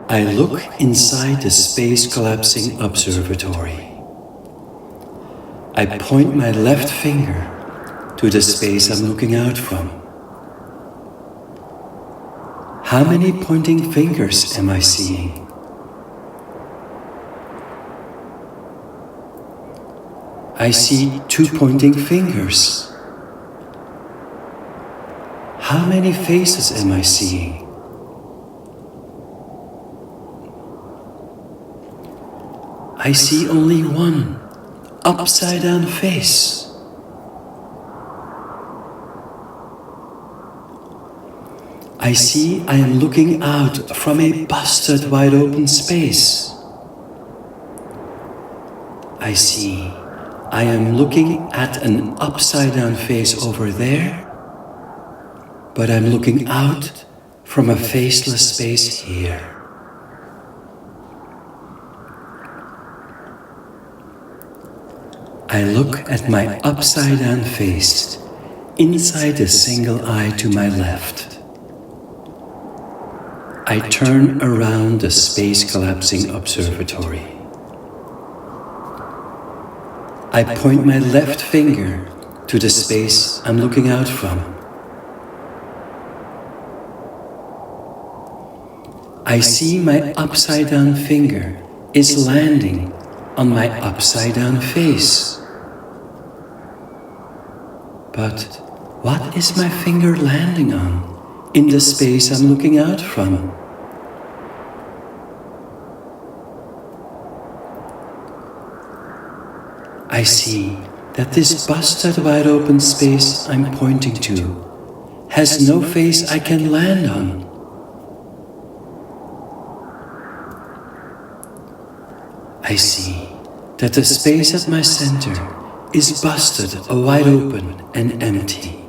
I look inside the space-collapsing observatory. I point my left finger to the space I'm looking out from. How many pointing fingers am I seeing? I see 2 pointing fingers. How many faces am I seeing? I see only one upside-down face. I see I am looking out from a busted wide-open space. I see I am looking at an upside-down face over there, but I'm looking out from a faceless space here. I look at my upside-down face inside the single eye to my left. I turn around the space-collapsing observatory. I point my left finger to the space I'm looking out from. I see my upside-down finger is landing on my upside-down face. But what is my finger landing on in the space I'm looking out from? I see that this busted wide open space I'm pointing to has no face I can land on. I see that the space at my center is busted wide open and empty.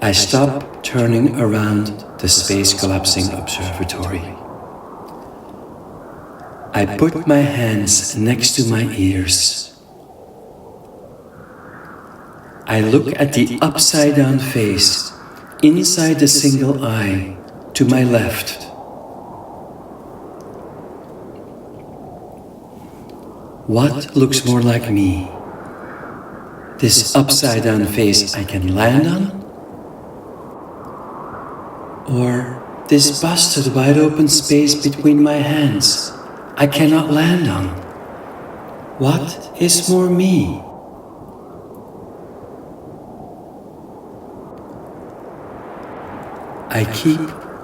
I stop turning around the space-collapsing observatory. I put my hands next to my ears. I look at the upside-down face inside the single eye to my left. What looks more like me? This upside-down face I can land on? Or this busted wide-open space between my hands I cannot land on? What is more me? I keep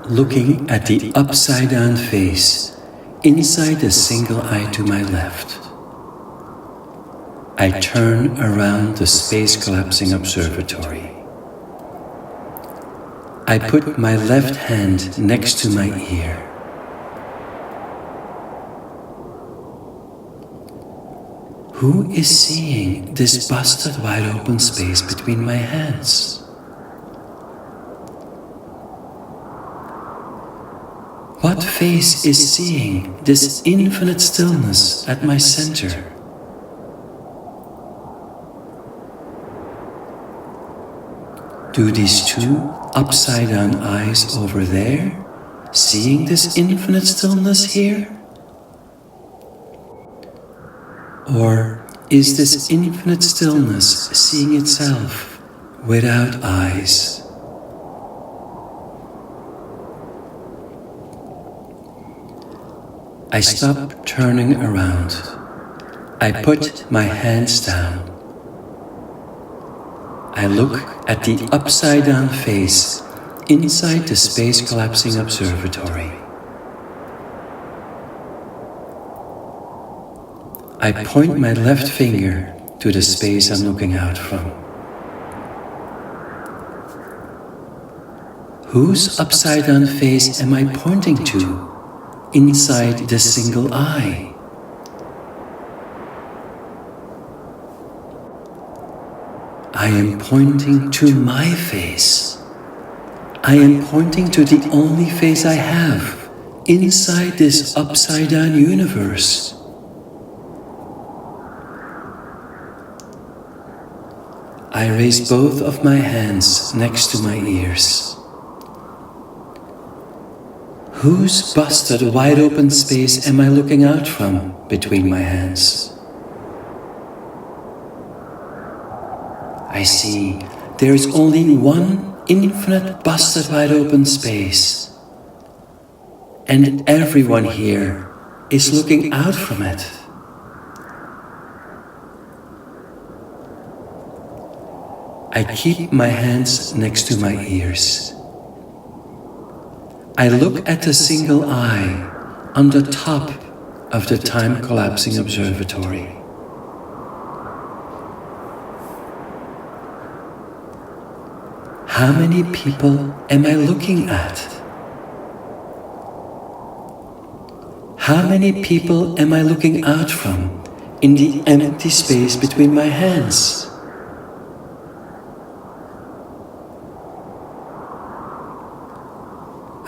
looking at the upside-down face inside the single eye to my left. I turn around the space-collapsing observatory. I put my left hand next to my ear. Who is seeing this busted wide open space between my hands? What face is seeing this infinite stillness at my center? Do these two upside-down eyes over there seeing this infinite stillness here? Or is this infinite stillness seeing itself without eyes? I stop turning around. I put my hands down. I look at the upside-down face inside the space-collapsing observatory. I point my left finger to the space I'm looking out from. Whose upside-down face am I pointing to inside the single eye? I am pointing to my face. I am pointing to the only face I have inside this upside-down universe. I raise both of my hands next to my ears. Whose busted, wide open space am I looking out from between my hands? I see there is only one infinite, busted, wide open space, and everyone here is looking out from it. I keep my hands next to my ears. I look at the single eye on the top of the time-collapsing observatory. How many people am I looking at? How many people am I looking out from in the empty space between my hands?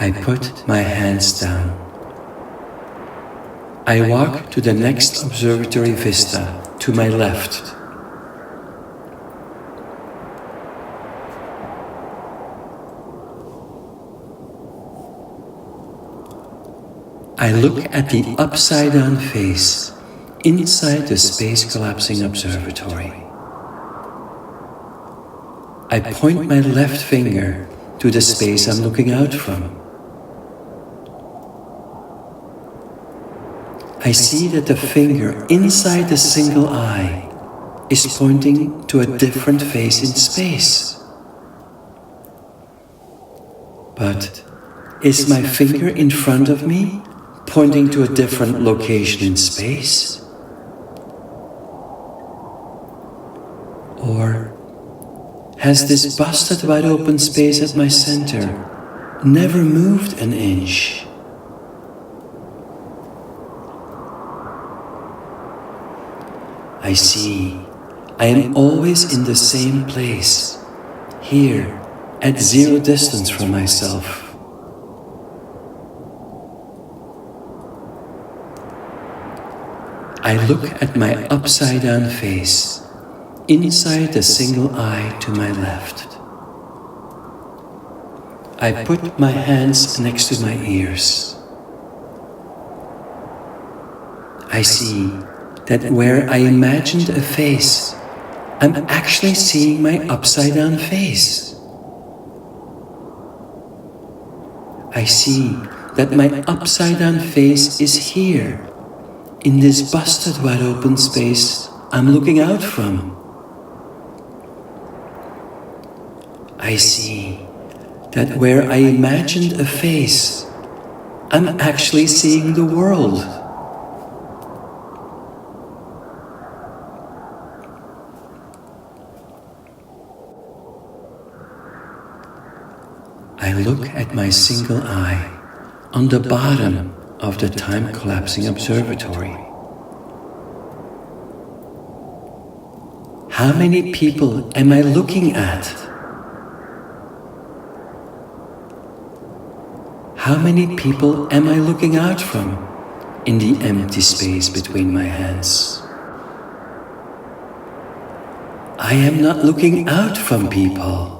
I put my hands down. I walk to the next observatory vista to my left. I look at the upside-down face inside the space-collapsing observatory. I point my left finger to the space I'm looking out from. I see that the finger inside the single eye is pointing to a different face in space. But is my finger in front of me pointing to a different location in space? Or has this busted wide open space at my center never moved an inch? I see I am always in the same place, here at zero distance from myself. I look at my upside-down face inside the single eye to my left. I put my hands next to my ears. I see that where I imagined a face, I'm actually seeing my upside-down face. I see that my upside-down face is here, in this busted wide open space I'm looking out from. I see that where I imagined a face, I'm actually seeing the world. I look at my single eye on the bottom of the time-collapsing observatory. How many people am I looking at? How many people am I looking out from in the empty space between my hands? I am not looking out from people.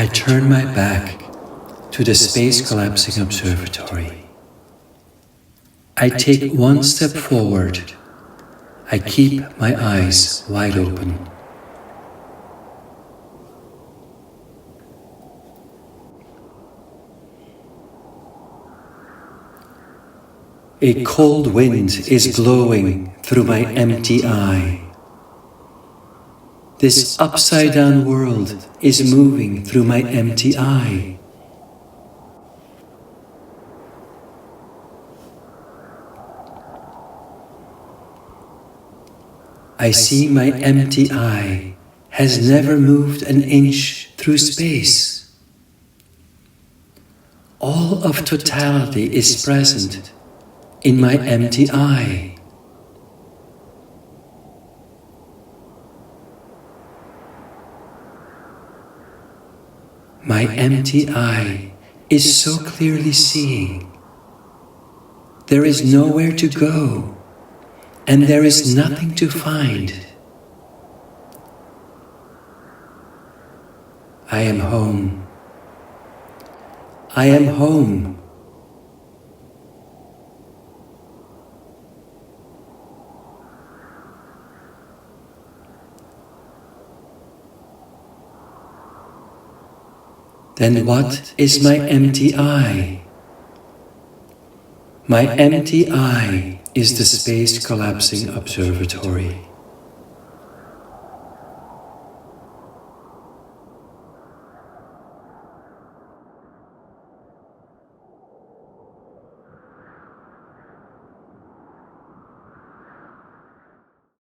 I turn my back to the space-collapsing observatory. I take one step forward. I keep my eyes wide open. A cold wind is blowing through my empty eye. This upside-down world is moving through my empty eye. I see my empty eye has never moved an inch through space. All of totality is present in my empty eye. My empty eye is so clearly seeing. There is nowhere to go, and there is nothing to find. I am home. I am home. Then what is my empty eye? My empty eye is the space-collapsing observatory.